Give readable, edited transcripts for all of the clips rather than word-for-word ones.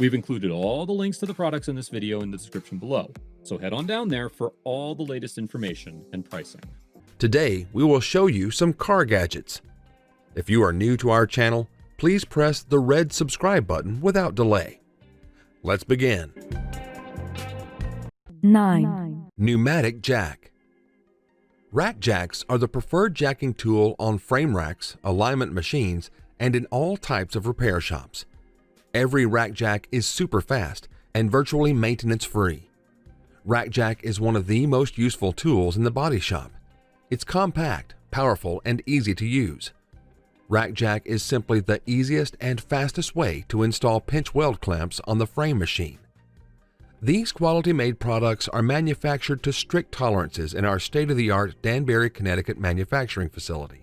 We've included all the links to the products in this video in the description below, so head on down there for all the latest information and pricing. Today, we will show you some car gadgets. If you are new to our channel, please press the red subscribe button without delay. Let's begin. 9. Pneumatic jack. Rack jacks are the preferred jacking tool on frame racks, alignment machines, and in all types of repair shops. Every rack jack is super fast and virtually maintenance-free. Rack jack is one of the most useful tools in the body shop. It's compact, powerful, and easy to use. Rack jack is simply the easiest and fastest way to install pinch weld clamps on the frame machine. These quality-made products are manufactured to strict tolerances in our state-of-the-art Danbury, Connecticut manufacturing facility.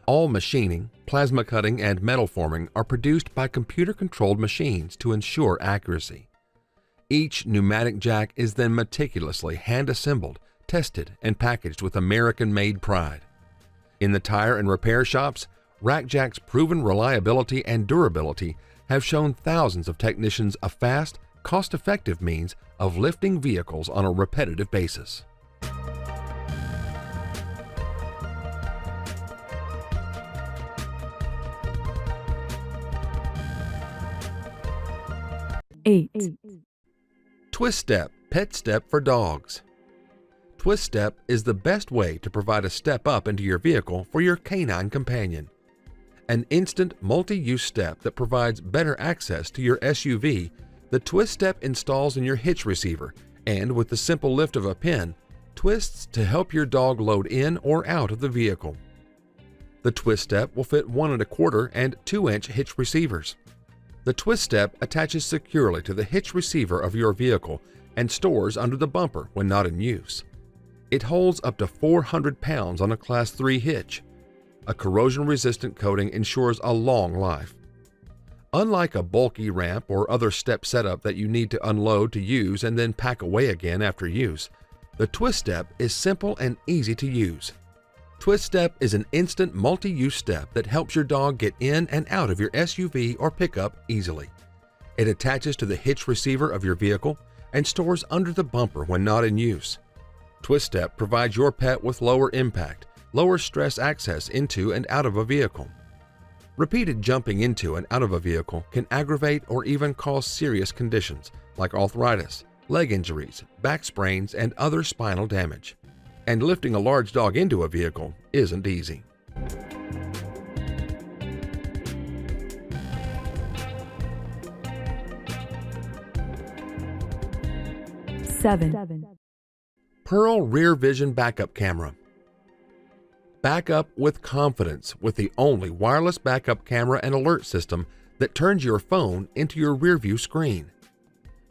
All machining, plasma cutting, and metal forming are produced by computer-controlled machines to ensure accuracy. Each pneumatic jack is then meticulously hand-assembled, tested, and packaged with American-made pride. In the tire and repair shops, Rack Jack's proven reliability and durability have shown thousands of technicians a fast, cost-effective means of lifting vehicles on a repetitive basis. 8. Twist Step Pet Step for dogs. Twist Step is the best way to provide a step up into your vehicle for your canine companion. An instant multi-use step that provides better access to your SUV, the Twist Step installs in your hitch receiver and, with the simple lift of a pin, twists to help your dog load in or out of the vehicle. The Twist Step will fit 1 1/4 and 2-inch hitch receivers. The Twist Step attaches securely to the hitch receiver of your vehicle and stores under the bumper when not in use. It holds up to 400 pounds on a Class 3 hitch. A corrosion-resistant coating ensures a long life. Unlike a bulky ramp or other step setup that you need to unload to use and then pack away again after use, the Twist Step is simple and easy to use. Twist Step is an instant multi-use step that helps your dog get in and out of your SUV or pickup easily. It attaches to the hitch receiver of your vehicle and stores under the bumper when not in use. Twist Step provides your pet with lower impact, lower stress access into and out of a vehicle. Repeated jumping into and out of a vehicle can aggravate or even cause serious conditions like arthritis, leg injuries, back sprains, and other spinal damage. And lifting a large dog into a vehicle isn't easy. 7. Pearl Rear Vision Backup Camera. Back up with confidence with the only wireless backup camera and alert system that turns your phone into your rear view screen.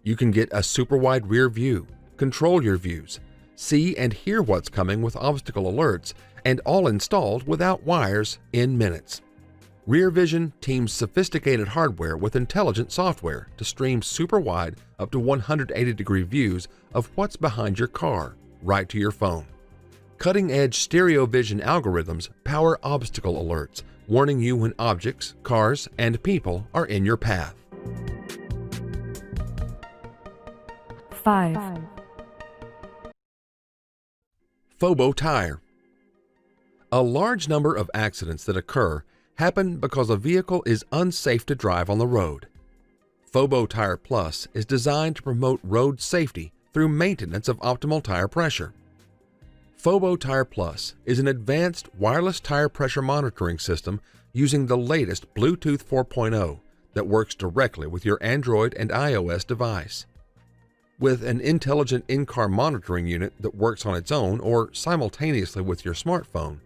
You can get a super wide rear view, control your views, see and hear what's coming with obstacle alerts, and all installed without wires in minutes. Rear Vision teams sophisticated hardware with intelligent software to stream super wide up to 180-degree views of what's behind your car right to your phone. Cutting-edge stereo vision algorithms power obstacle alerts, warning you when objects, cars, and people are in your path. 5. Fobo Tire. A large number of accidents that occur happen because a vehicle is unsafe to drive on the road. Fobo Tire Plus is designed to promote road safety through maintenance of optimal tire pressure. Fobo Tire Plus is an advanced wireless tire pressure monitoring system using the latest Bluetooth 4.0 that works directly with your Android and iOS device. With an intelligent in-car monitoring unit that works on its own or simultaneously with your smartphone,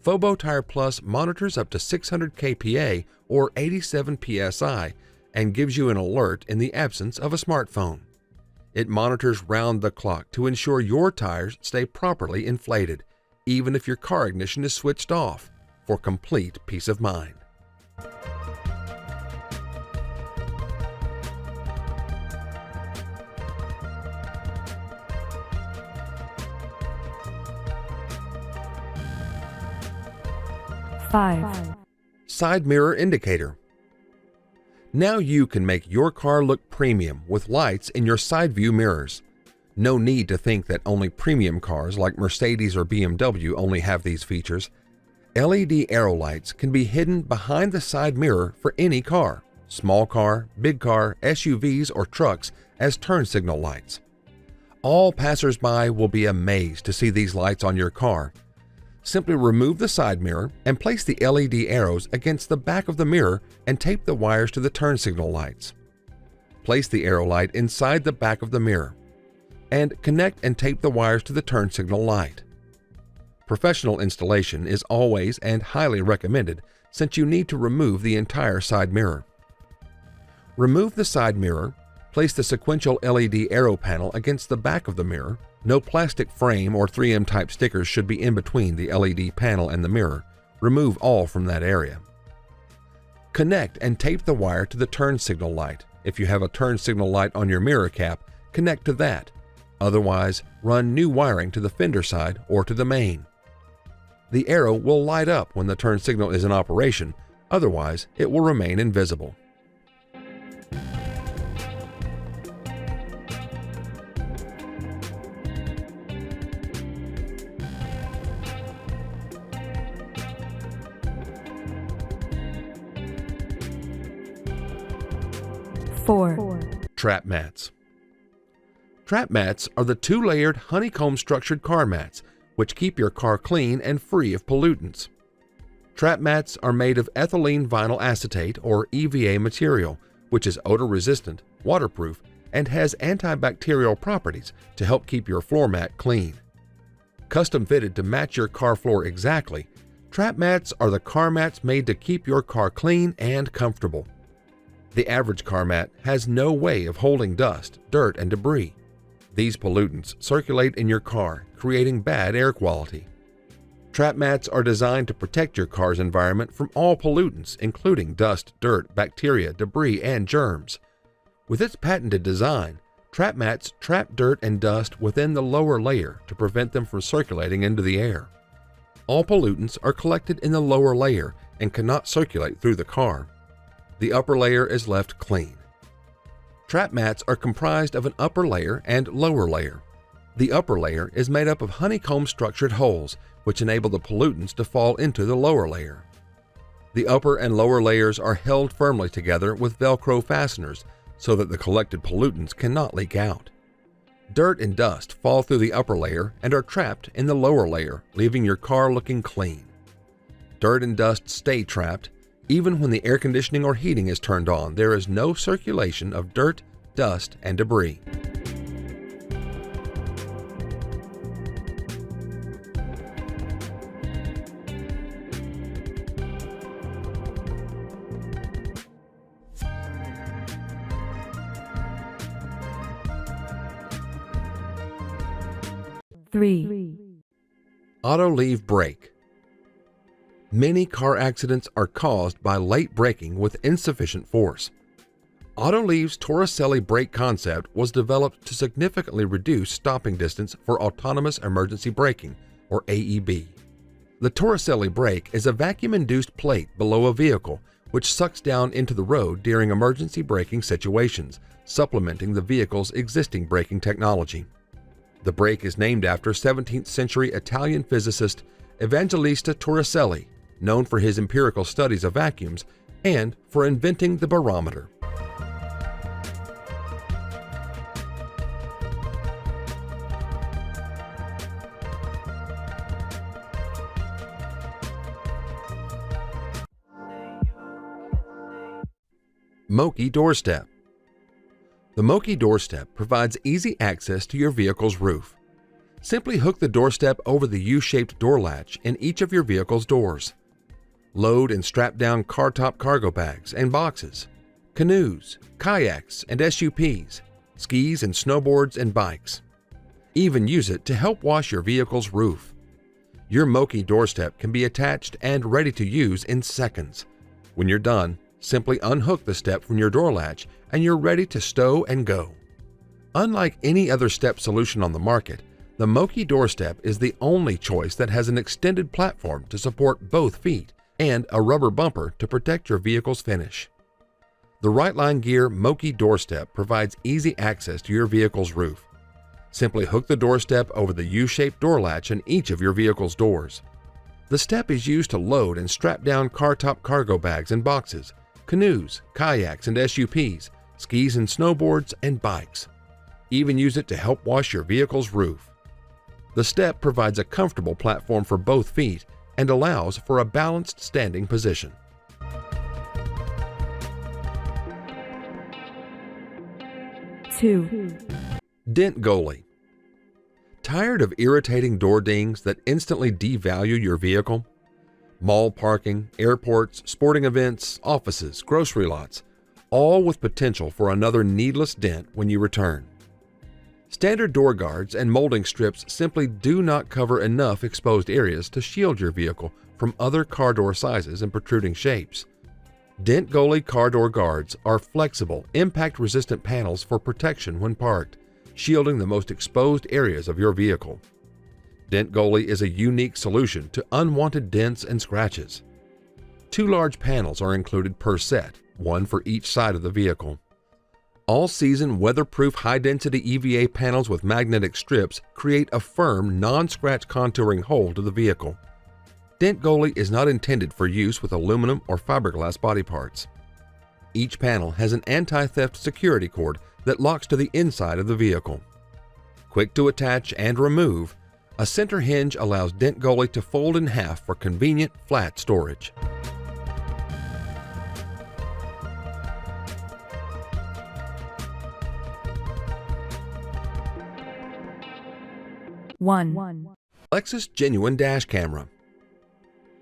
Fobo Tire Plus monitors up to 600 kPa or 87 psi and gives you an alert in the absence of a smartphone. It monitors round the clock to ensure your tires stay properly inflated, even if your car ignition is switched off, for complete peace of mind. 5. Side mirror indicator. Now you can make your car look premium with lights in your side view mirrors. No need to think that only premium cars like Mercedes or BMW only have these features. LED arrow lights can be hidden behind the side mirror for any car, small car, big car, SUVs, or trucks as turn signal lights. All passers-by will be amazed to see these lights on your car. Simply remove the side mirror and place the LED arrows against the back of the mirror and tape the wires to the turn signal lights. Place the arrow light inside the back of the mirror and connect and tape the wires to the turn signal light. Professional installation is always and highly recommended since you need to remove the entire side mirror. Remove the side mirror, place the sequential LED arrow panel against the back of the mirror. No plastic frame or 3M type stickers should be in between the LED panel and the mirror. Remove all from that area. Connect and tape the wire to the turn signal light. If you have a turn signal light on your mirror cap, connect to that. Otherwise, run new wiring to the fender side or to the main. The arrow will light up when the turn signal is in operation, otherwise it will remain invisible. Trap mats. Trap mats are the two-layered honeycomb-structured car mats which keep your car clean and free of pollutants. Trap mats are made of ethylene vinyl acetate or EVA material, which is odor-resistant, waterproof, and has antibacterial properties to help keep your floor mat clean. Custom fitted to match your car floor exactly, trap mats are the car mats made to keep your car clean and comfortable. The average car mat has no way of holding dust, dirt, and debris. These pollutants circulate in your car, creating bad air quality. Trap mats are designed to protect your car's environment from all pollutants, including dust, dirt, bacteria, debris, and germs. With its patented design, trap mats trap dirt and dust within the lower layer to prevent them from circulating into the air. All pollutants are collected in the lower layer and cannot circulate through the car. The upper layer is left clean. Trap mats are comprised of an upper layer and lower layer. The upper layer is made up of honeycomb-structured holes, which enable the pollutants to fall into the lower layer. The upper and lower layers are held firmly together with Velcro fasteners so that the collected pollutants cannot leak out. Dirt and dust fall through the upper layer and are trapped in the lower layer, leaving your car looking clean. Dirt and dust stay trapped. Even when the air conditioning or heating is turned on, there is no circulation of dirt, dust, and debris. Auto leave brake. Many car accidents are caused by late braking with insufficient force. Autoleave's Torricelli brake concept was developed to significantly reduce stopping distance for autonomous emergency braking, or AEB. The Torricelli brake is a vacuum-induced plate below a vehicle which sucks down into the road during emergency braking situations, supplementing the vehicle's existing braking technology. The brake is named after 17th century Italian physicist Evangelista Torricelli, known for his empirical studies of vacuums and for inventing the barometer. Moki doorstep. The Moki doorstep provides easy access to your vehicle's roof. Simply hook the doorstep over the U-shaped door latch in each of your vehicle's doors. Load and strap down car-top cargo bags and boxes, canoes, kayaks and SUPs, skis and snowboards and bikes. Even use it to help wash your vehicle's roof. Your Moki doorstep can be attached and ready to use in seconds. When you're done, simply unhook the step from your door latch and you're ready to stow and go. Unlike any other step solution on the market, the Moki doorstep is the only choice that has an extended platform to support both feet and a rubber bumper to protect your vehicle's finish. The Rightline Gear Moki doorstep provides easy access to your vehicle's roof. Simply hook the doorstep over the U-shaped door latch in each of your vehicle's doors. The step is used to load and strap down car-top cargo bags and boxes, canoes, kayaks and SUPs, skis and snowboards, and bikes. Even use it to help wash your vehicle's roof. The step provides a comfortable platform for both feet and allows for a balanced standing position. Dent Goalie. Tired of irritating door dings that instantly devalue your vehicle? Mall parking, airports, sporting events, offices, grocery lots, all with potential for another needless dent when you return. Standard door guards and molding strips simply do not cover enough exposed areas to shield your vehicle from other car door sizes and protruding shapes. Dent Goalie car door guards are flexible, impact-resistant panels for protection when parked, shielding the most exposed areas of your vehicle. Dent Goalie is a unique solution to unwanted dents and scratches. 2 large panels are included per set, one for each side of the vehicle. All-season weatherproof high-density EVA panels with magnetic strips create a firm, non-scratch contouring hold to the vehicle. Dent Goalie is not intended for use with aluminum or fiberglass body parts. Each panel has an anti-theft security cord that locks to the inside of the vehicle. Quick to attach and remove, a center hinge allows Dent Goalie to fold in half for convenient, flat storage. Lexus Genuine Dash Camera.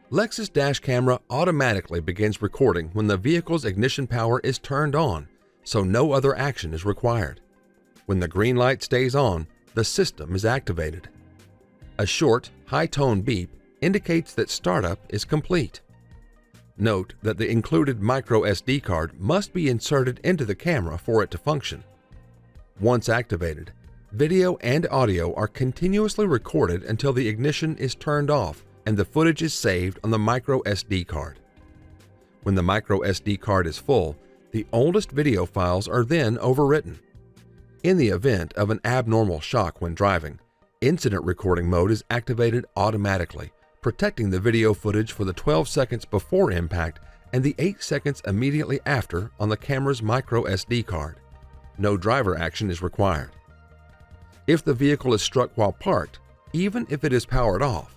Lexus Dash Camera automatically begins recording when the vehicle's ignition power is turned on, so no other action is required. When the green light stays on, the system is activated. A short, high-tone beep indicates that startup is complete. Note that the included micro SD card must be inserted into the camera for it to function. Once activated, video and audio are continuously recorded until the ignition is turned off and the footage is saved on the micro SD card. When the micro SD card is full, the oldest video files are then overwritten. In the event of an abnormal shock when driving, incident recording mode is activated automatically, protecting the video footage for the 12 seconds before impact and the 8 seconds immediately after on the camera's micro SD card. No driver action is required. If the vehicle is struck while parked, even if it is powered off,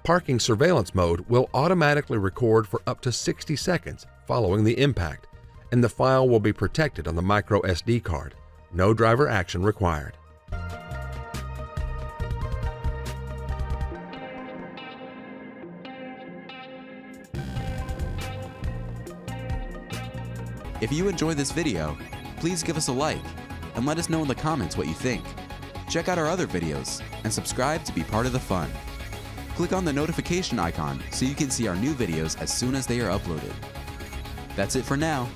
parking surveillance mode will automatically record for up to 60 seconds following the impact, and the file will be protected on the micro SD card. No driver action required. If you enjoyed this video, please give us a like and let us know in the comments what you think. Check out our other videos and subscribe to be part of the fun. Click on the notification icon so you can see our new videos as soon as they are uploaded. That's it for now.